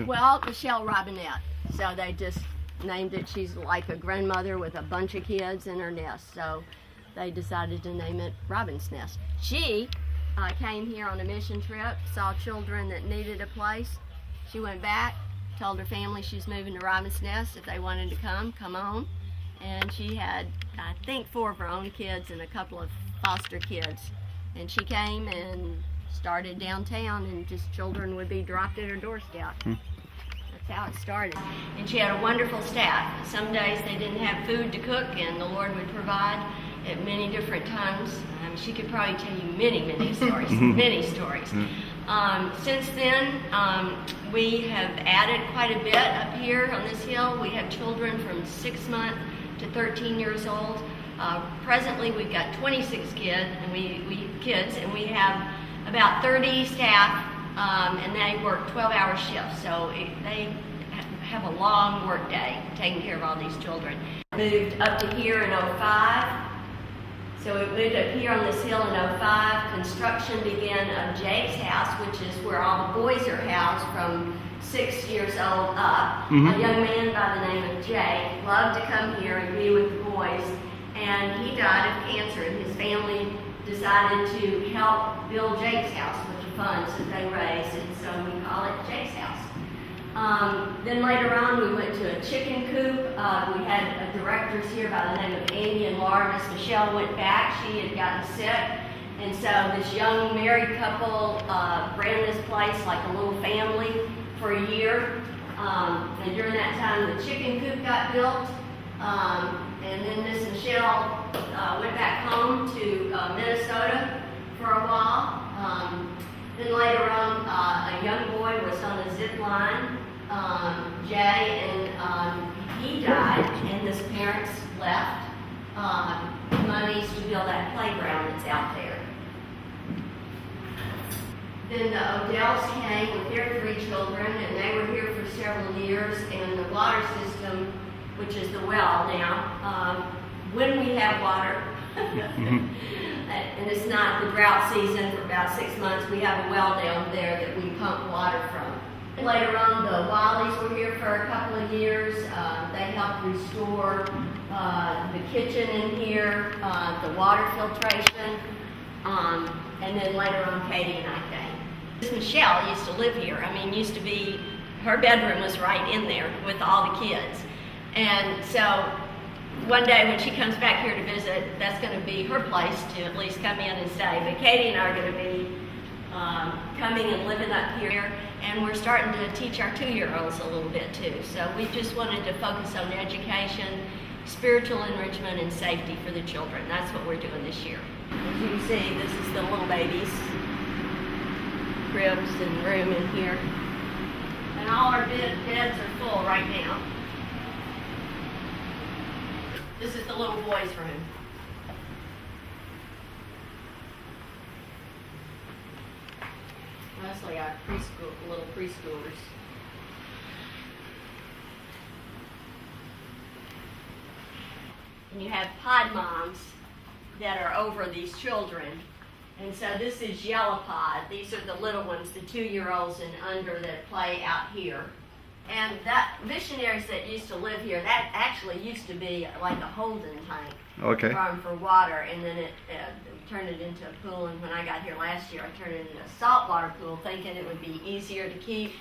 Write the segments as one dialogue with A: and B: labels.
A: Well, Michelle Robinette. So they just named it. She's like a grandmother with a bunch of kids in her nest. So they decided to name it Robin's Nest. She came here on a mission trip, saw children that needed a place. She went back, told her family she's moving to Robin's Nest. If they wanted to come on. And she had, I think, 4 of her own kids and a couple of foster kids. And she came and started downtown, and just children would be dropped at her doorstep. That's how it started. And she had a wonderful staff. Some days they didn't have food to cook, and the Lord would provide at many different times. She could probably tell you many stories, many stories. Since then, we have added quite a bit up here on this hill. We have children from 6 months to 13 years old. Presently, we've got 26 kids, and we have about 30 staff, and they work 12-hour shifts. So they have a long work day taking care of all these children. Moved up to here in '05. So we moved up here on this hill in '05. Construction began of Jake's house, which is where all the boys are housed from 6 years old up. A young man by the name of Jake loved to come here and be with the boys, and he died of cancer, and his family decided to help build Jake's house with the funds that they raised, and so we call it Jake's house. Then later on, we went to a chicken coop. We had directors here by the name of Andy and Laura. Miss Michelle went back. She had gotten sick. And so this young married couple ran this place like a little family for a year. And during that time, the chicken coop got built. And then Miss Michelle went back home to Minnesota for a while. Then later on, a young boy was on a zip line, Jay, and he died, and his parents left monies to build that playground that's out there. Then the Odells came with their 3 children, and they were here for several years, and the water system, which is the well now, when we have water, and it's not the drought season for about 6 months, we have a well down there that we pump water from. Later on, the Wallies were here for a couple of years. They helped restore the kitchen in here, the water filtration, and then later on, Katie and I came. Miss Michelle used to live here. I mean, used to be, her bedroom was right in there with all the kids. And so one day when she comes back here to visit, that's going to be her place to at least come in and stay. But Katie and I are going to be coming and living up here, and we're starting to teach our 2-year-olds a little bit too. So we just wanted to focus on education, spiritual enrichment, and safety for the children. That's what we're doing this year. As you can see, this is the little babies' cribs and room in here. And all our beds are full right now. This is the little boys' room. Mostly our little preschoolers. And you have pod moms that are over these children. And so this is yellow pod. These are the little ones, the 2-year-olds and under that play out here. And that missionaries that used to live here, that actually used to be like a holding tank.
B: Okay.
A: For water, and then it turned it into a pool. And when I got here last year, I turned it into a saltwater pool, thinking it would be easier to keep.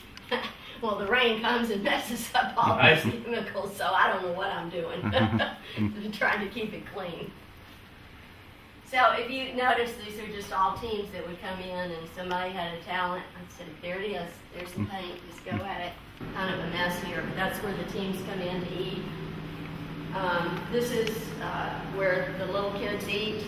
A: Well, the rain comes and messes up all those chemicals, so I don't know what I'm doing. I'm trying to keep it clean. So if you notice, these are just all teams that would come in, and somebody had a talent. I said, there it is. There's the paint. Just go at it. Kind of a mess here, but that's where the teams come in to eat. This is where the little kids eat.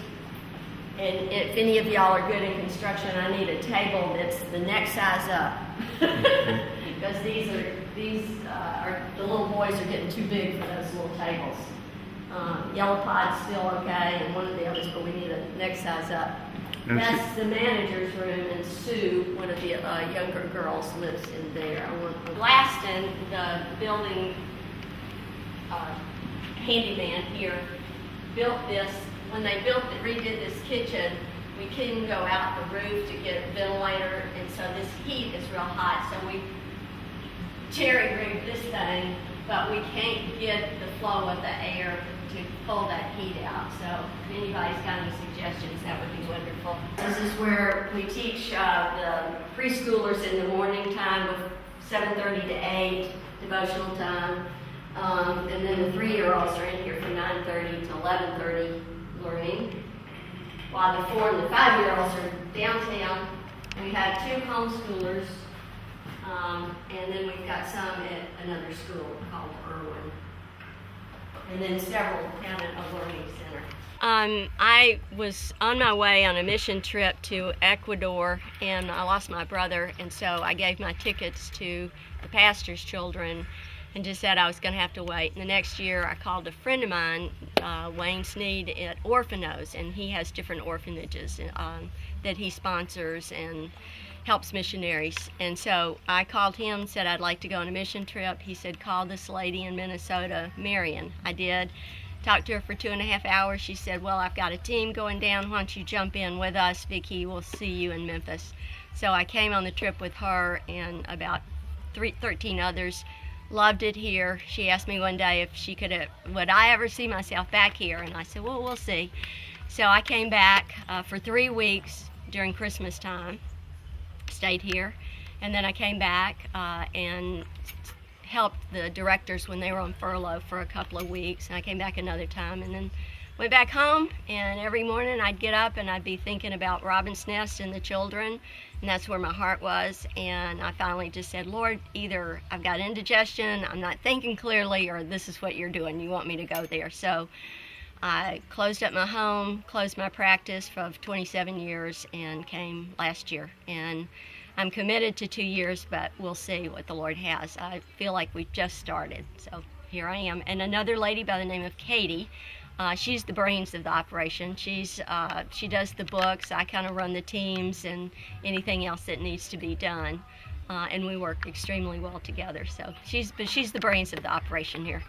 A: And if any of y'all are good in construction, I need a table that's the next size up. Because these are the little boys are getting too big for those little tables. Yellow pod's still okay, and one of the others, but we need a next size up. That's the manager's room, and Sue, one of the younger girls, lives in there. Blaston, the building handyman here, built this. When they redid this kitchen, we couldn't go out the roof to get a ventilator, and so this heat is real hot. So we jerry rig this thing, but we can't get the flow of the air to pull that heat out. So if anybody's got any suggestions, that would be wonderful. This is where we teach the preschoolers in the morning time with 7:30 to 8, devotional time. And then the 3-year-olds are in here from 9:30 to 11:30 learning, while the 4 and the 5-year-olds are downtown. We have 2 homeschoolers, and then we've got some at another school called Irwin, and then several down at a learning center. I was on my way on a mission trip to Ecuador, and I lost my brother, and so I gave my tickets to the pastor's children and just said I was going to have to wait. And the next year I called a friend of mine, Wayne Sneed at Orphange, and he has different orphanages that he sponsors and helps missionaries. And so I called him, said I'd like to go on a mission trip. He said, call this lady in Minnesota, Marion. I did. Talked to her for 2.5 hours. She said, well, I've got a team going down. Why don't you jump in with us, Vicki? We'll see you in Memphis. So I came on the trip with her and about 13 others. Loved it here. She asked me one day if would I ever see myself back here? And I said, well, we'll see. So I came back for 3 weeks during Christmas time, stayed here, and then I came back and helped the directors when they were on furlough for a couple of weeks, and I came back another time, and then went back home, and every morning I'd get up and I'd be thinking about Robin's Nest and the children, and that's where my heart was. And I finally just said, Lord, either I've got indigestion, I'm not thinking clearly, or this is what you're doing, you want me to go there. So I closed up my home, closed my practice for 27 years, and came last year. And I'm committed to 2 years, but we'll see what the Lord has. I feel like we've just started, so here I am. And another lady by the name of Katie, she's the brains of the operation. She does the books. I kind of run the teams and anything else that needs to be done, and we work extremely well together. So she's the brains of the operation here.